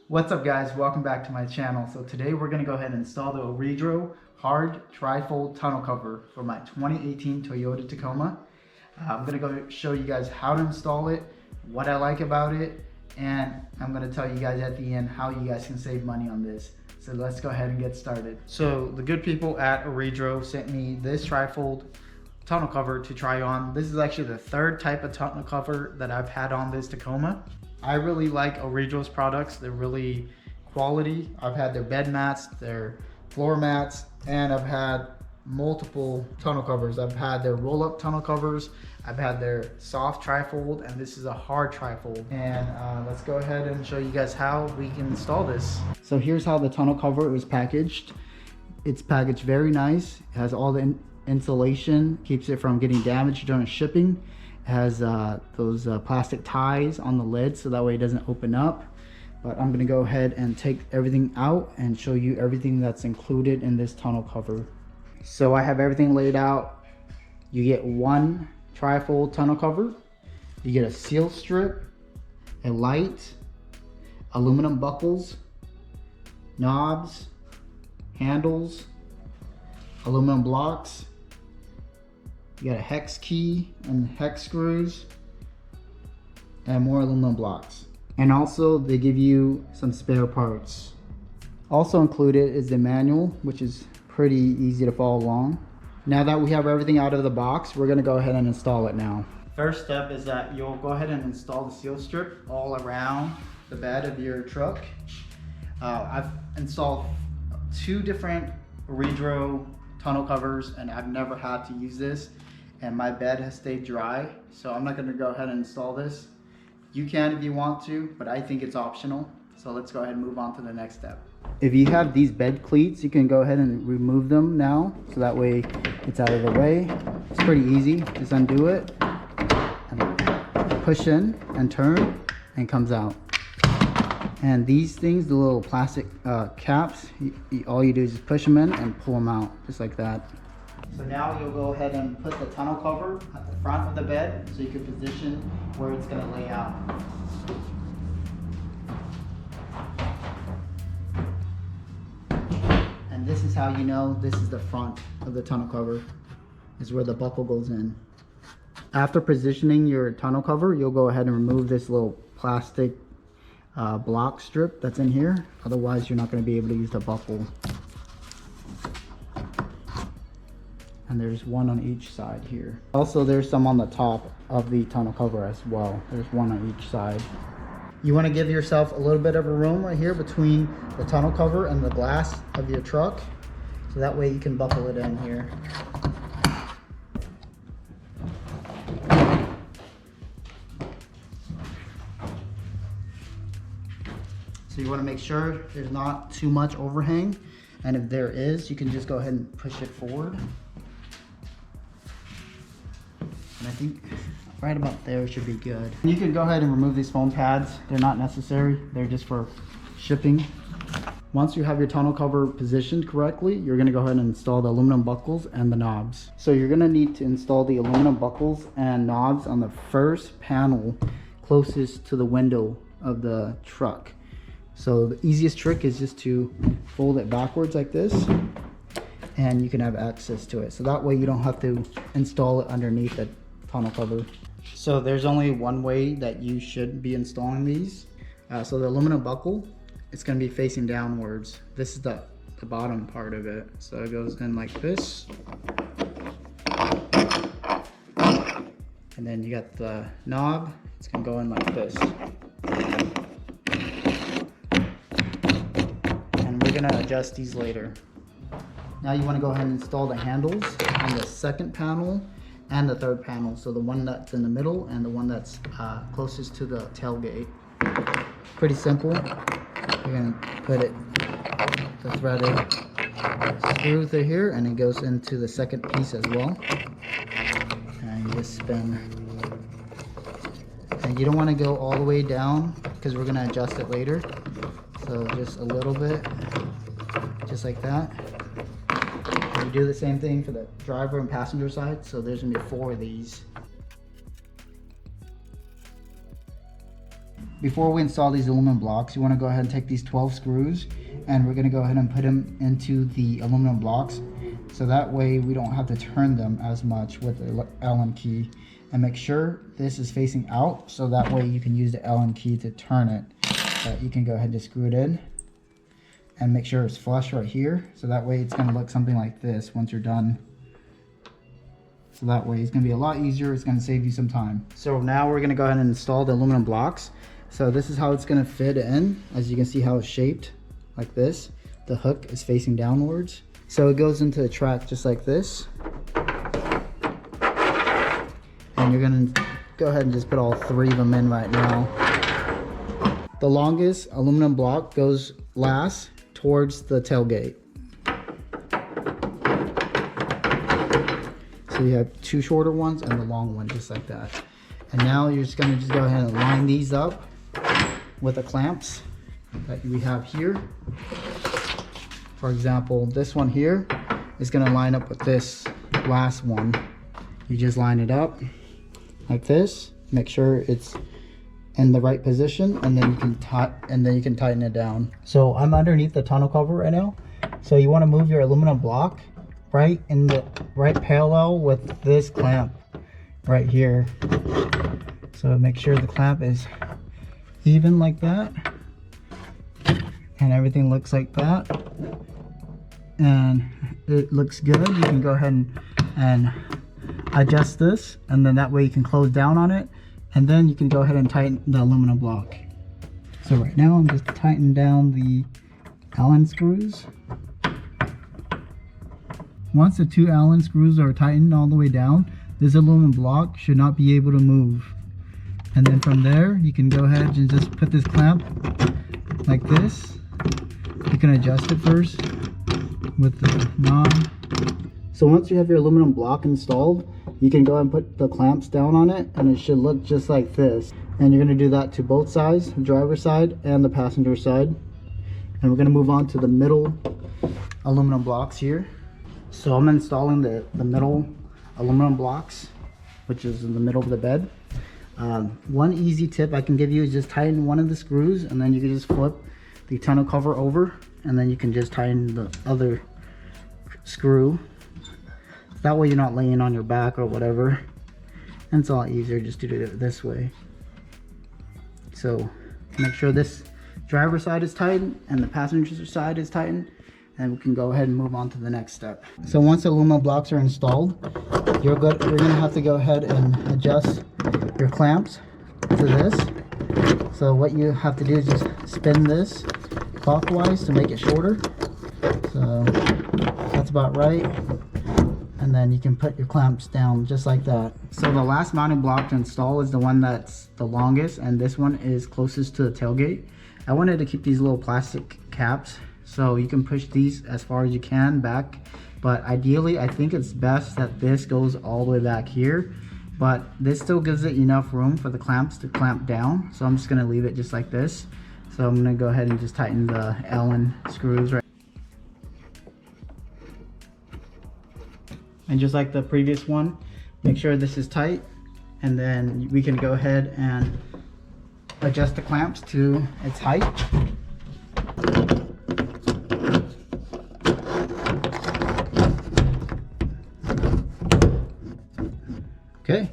What's up guys, welcome back to my channel. So today we're going to go ahead and install the OEDRO Hard Tri-Fold Tonneau cover for my 2018 Toyota Tacoma. I'm going to go show you guys how to install it, what I like about it, and I'm going to tell you guys at the end how you guys can save money on this. So let's go ahead and get started. So the good people at OEDRO sent me this Tri-Fold tonneau cover to try on. This is actually the third type of tonneau cover that I've had on this Tacoma. I really like OEDRO's products. They're really quality. I've had their bed mats, their floor mats, and I've had multiple tonneau covers. I've had their roll-up tonneau covers. I've had their soft tri-fold, and this is a hard tri-fold. And let's go ahead and show you guys how we can install this. So here's how the tonneau cover is packaged. It's packaged very nice. It has all the insulation, keeps it from getting damaged during shipping. It has those plastic ties on the lid so that way it doesn't open up. But I'm gonna go ahead and take everything out and show you everything that's included in this tonneau cover. So I have everything laid out. You get one tri-fold tonneau cover. You get a seal strip, a light, aluminum buckles, knobs, handles, aluminum blocks. You got a hex key and hex screws and more aluminum blocks. And also they give you some spare parts. Also included is the manual, which is pretty easy to follow along. Now that we have everything out of the box, we're gonna go ahead and install it now. First step is that you'll go ahead and install the seal strip all around the bed of your truck. I've installed 2 different OEDRO tonneau covers and I've never had to use this, and my bed has stayed dry, so I'm not going to go ahead and install this. You can if you want to, but I think it's optional. So let's go ahead and move on to the next step. If you have these bed cleats, you can go ahead and remove them now, so that way it's out of the way. It's pretty easy. Just undo it and push in and turn, and it comes out. And these things, the little plastic caps, all you do is just push them in and pull them out, just like that. So now you'll go ahead and put the tonneau cover at the front of the bed so you can position where it's going to lay out. And this is how you know this is the front of the tonneau cover, is where the buckle goes in. After positioning your tonneau cover, you'll go ahead and remove this little plastic block strip that's in here. Otherwise you're not going to be able to use the buckle. And there's one on each side here. Also there's some on the top of the tonneau cover as well. There's one on each side. You want to give yourself a little bit of a room right here between the tonneau cover and the glass of your truck, so that way you can buckle it in here. So you want to make sure there's not too much overhang, and if there is, you can just go ahead and push it forward. And I think right about there should be good. You can go ahead and remove these foam pads. They're not necessary. They're just for shipping. Once you have your tonneau cover positioned correctly, you're going to go ahead and install the aluminum buckles and the knobs. So you're going to need to install the aluminum buckles and knobs on the first panel closest to the window of the truck. So the easiest trick is just to fold it backwards like this, and you can have access to it. So that way you don't have to install it underneath the tonneau cover. So there's only one way that you should be installing these. So the aluminum buckle, it's going to be facing downwards. This is the bottom part of it. So it goes in like this. And then you got the knob, it's going to go in like this. We're going to adjust these later. Now you want to go ahead and install the handles on the second panel and the third panel. So the one that's in the middle and the one that's closest to the tailgate. Pretty simple. You're going to put it, the threaded screw through here, and it goes into the second piece as well. And you just spin. And you don't want to go all the way down because we're going to adjust it later. So just a little bit, just like that. And you do the same thing for the driver and passenger side. So there's gonna be 4 of these. before we install these aluminum blocks, you want to go ahead and take these 12 screws, and we're going to go ahead and put them into the aluminum blocks, so that way we don't have to turn them as much with the Allen key. And make sure this is facing out, so that way you can use the Allen key to turn it. But you can go ahead and just screw it in, and make sure it's flush right here, so that way it's going to look something like this once you're done. So that way it's going to be a lot easier, it's going to save you some time. So now we're going to go ahead and install the aluminum blocks. So this is how it's going to fit in. As you can see how it's shaped like this. The hook is facing downwards. So it goes into the track just like this. And you're going to go ahead and just put all 3 of them in right now. The longest aluminum block goes last towards the tailgate. So you have 2 shorter ones and the long one, just like that. And now you're just gonna go ahead and line these up with the clamps that we have here. For example, this one here is gonna line up with this last one. You just line it up like this, make sure it's in the right position, and then you can tighten it down. So I'm underneath the tonneau cover right now. So you want to move your aluminum block right in the right parallel with this clamp right here. So make sure the clamp is even like that, and everything looks like that, and it looks good. You can go ahead and adjust this, and then that way you can close down on it, and then you can go ahead and tighten the aluminum block. So right now I'm just tightening down the Allen screws. Once the 2 Allen screws are tightened all the way down, this aluminum block should not be able to move. And then from there, you can go ahead and just put this clamp like this. You can adjust it first with the knob. So once you have your aluminum block installed, you can go ahead and put the clamps down on it, and it should look just like this. And you're going to do that to both sides, the driver's side and the passenger side. And we're going to move on to the middle aluminum blocks here. So I'm installing the middle aluminum blocks, which is in the middle of the bed. One easy tip I can give you is just tighten one of the screws, and then you can just flip the tonneau cover over, and then you can just tighten the other screw. That way you're not laying on your back or whatever, and it's a lot easier just to do it this way. So make sure this driver's side is tightened and the passenger side is tightened, and we can go ahead and move on to the next step. So once the aluminum blocks are installed, you're gonna have to go ahead and adjust your clamps to this. So what you have to do is just spin this clockwise to make it shorter. So that's about right. And then you can put your clamps down just like that. So the last mounting block to install is the one that's the longest, and this one is closest to the tailgate. I wanted to keep these little plastic caps, so you can push these as far as you can back, but ideally I think it's best that this goes all the way back here, but this still gives it enough room for the clamps to clamp down. So I'm just going to leave it just like this. So I'm going to go ahead and just tighten the Allen screws right. And just like the previous one, make sure this is tight, and then we can go ahead and adjust the clamps to its height. Okay,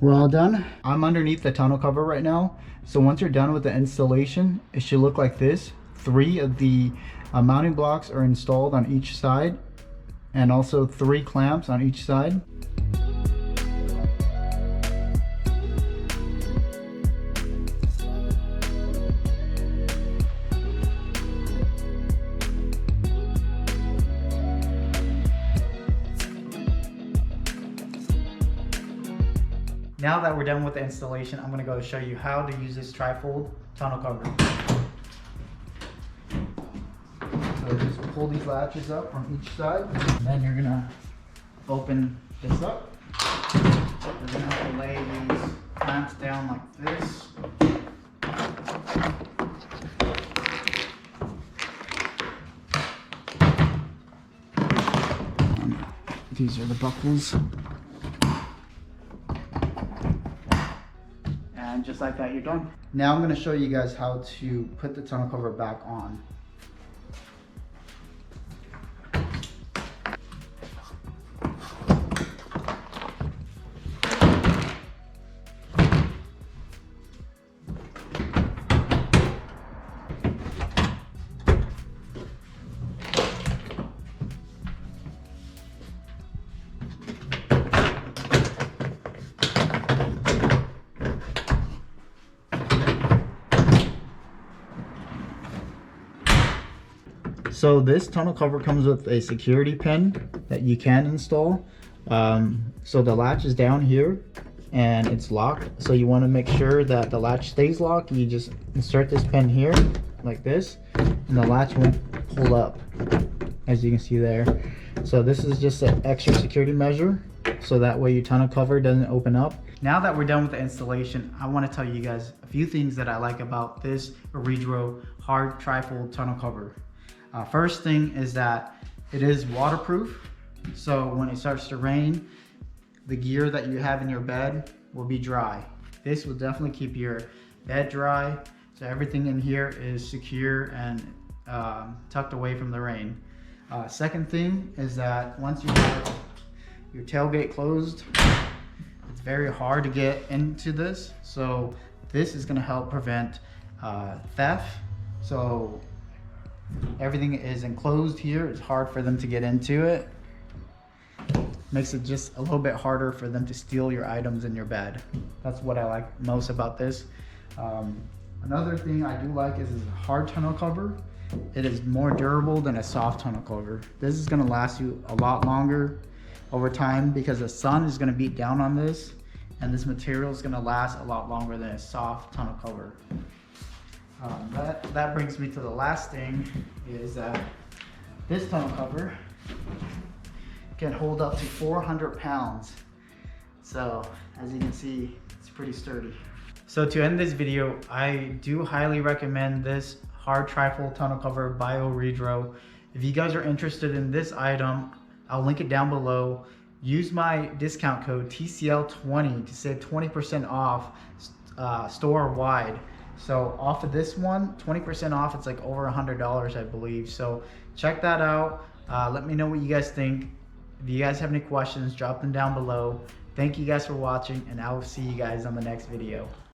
we're all done. I'm underneath the tonneau cover right now. So once you're done with the installation, it should look like this. 3 of the mounting blocks are installed on each side, and also 3 clamps on each side. Now that we're done with the installation, I'm going to go show you how to use this tri-fold tonneau cover. So just pull these latches up from each side, and then you're going to open this up. You're going to have to lay these clamps down like this. These are the buckles. And and just like that, you're done. Now I'm going to show you guys how to put the tonneau cover back on. So this tonneau cover comes with a security pin that you can install. So the latch is down here and it's locked. So you want to make sure that the latch stays locked. You just insert this pin here like this and the latch won't pull up, as you can see there. So this is just an extra security measure, so that way your tonneau cover doesn't open up. Now that we're done with the installation, I want to tell you guys a few things that I like about this OEDRO Hard Tri-Fold Tonneau cover. First thing is that it is waterproof, so when it starts to rain, the gear that you have in your bed will be dry. This will definitely keep your bed dry, so everything in here is secure and tucked away from the rain. Second thing is that once you have your tailgate closed, it's very hard to get into this, so this is going to help prevent theft. So everything is enclosed here. It's hard for them to get into it. Makes it just a little bit harder for them to steal your items in your bed. That's what I like most about this. Another thing I do like is a hard tonneau cover. It is more durable than a soft tonneau cover. This is going to last you a lot longer over time because the sun is going to beat down on this, and this material is going to last a lot longer than a soft tonneau cover. That brings me to the last thing, is that this tonneau cover can hold up to 400 pounds. So as you can see, it's pretty sturdy. So to end this video, I do highly recommend this Hard Tri-Fold Tonneau cover by OEDRO. If you guys are interested in this item, I'll link it down below. Use my discount code TCL20 to save 20% off store-wide. So off of this one, 20% off, it's like over $100, I believe. So check that out. Let me know what you guys think. If you guys have any questions, drop them down below. Thank you guys for watching, and I will see you guys on the next video.